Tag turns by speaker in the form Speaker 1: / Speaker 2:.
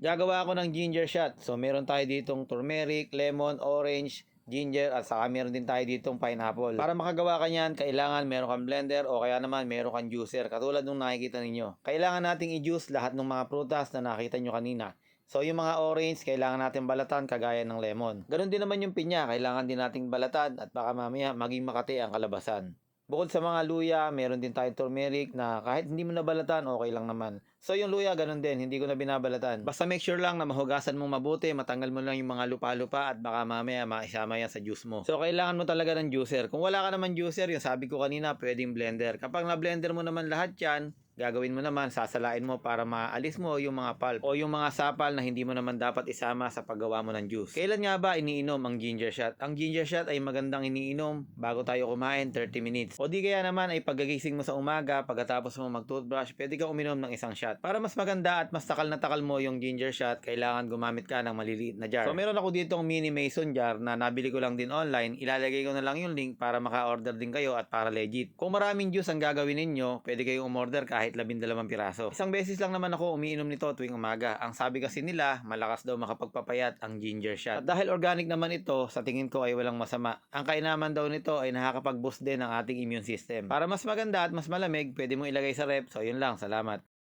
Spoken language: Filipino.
Speaker 1: Gagawa ako ng ginger shot. So meron tayo ditong turmeric, lemon, orange, ginger, at saka meron din tayo ditong pineapple. Para makagawa ka niyan, kailangan meron kang blender o kaya naman meron kang juicer katulad nung nakikita ninyo. Kailangan nating i-juice lahat ng mga prutas na nakita nyo kanina. So yung mga orange, kailangan natin balatan kagaya ng lemon. Ganon din naman yung pinya, kailangan din nating balatan at baka mamaya maging makati ang kalabasan. Bukod sa mga luya, meron din tayong turmeric na kahit hindi mo nabalatan, okay lang naman. So yung luya, ganun din, hindi ko na binabalatan. Basta make sure lang na mahugasan mong mabuti, matanggal mo lang yung mga lupa-lupa at baka mamaya maisama yan sa juice mo. So kailangan mo talaga ng juicer. Kung wala ka naman juicer, yung sabi ko kanina, pwedeng blender. Kapag na-blender mo naman lahat yan, gagawin mo naman, sasalain mo para maalis mo yung mga pulp o yung mga sapal na hindi mo naman dapat isama sa paggawa mo ng juice. Kailan nga ba iniinom ang ginger shot? Ang ginger shot ay magandang iniinom bago tayo kumain 30 minutes. O di kaya naman ay pagkagising mo sa umaga, pagkatapos mo mag-toothbrush, pwede kang uminom ng isang shot. Para mas maganda at mas takal na takal mo yung ginger shot, kailangan gumamit ka ng maliliit na jar. So meron ako ditong mini mason jar na nabili ko lang din online. Ilalagay ko na lang yung link para maka-order din kayo at para legit. Kung maraming juice ang gagawin ninyo, pwede kayong umorder kahit 12 piraso. Isang beses lang naman ako umiinom nito tuwing umaga. Ang sabi kasi nila, malakas daw makapagpapayat ang ginger shot. At dahil organic naman ito, sa tingin ko ay walang masama. Ang kainaman daw nito ay nakakapag-boost din ng ating immune system. Para mas maganda at mas malamig, pwede mo ilagay sa ref. So yun lang, salamat.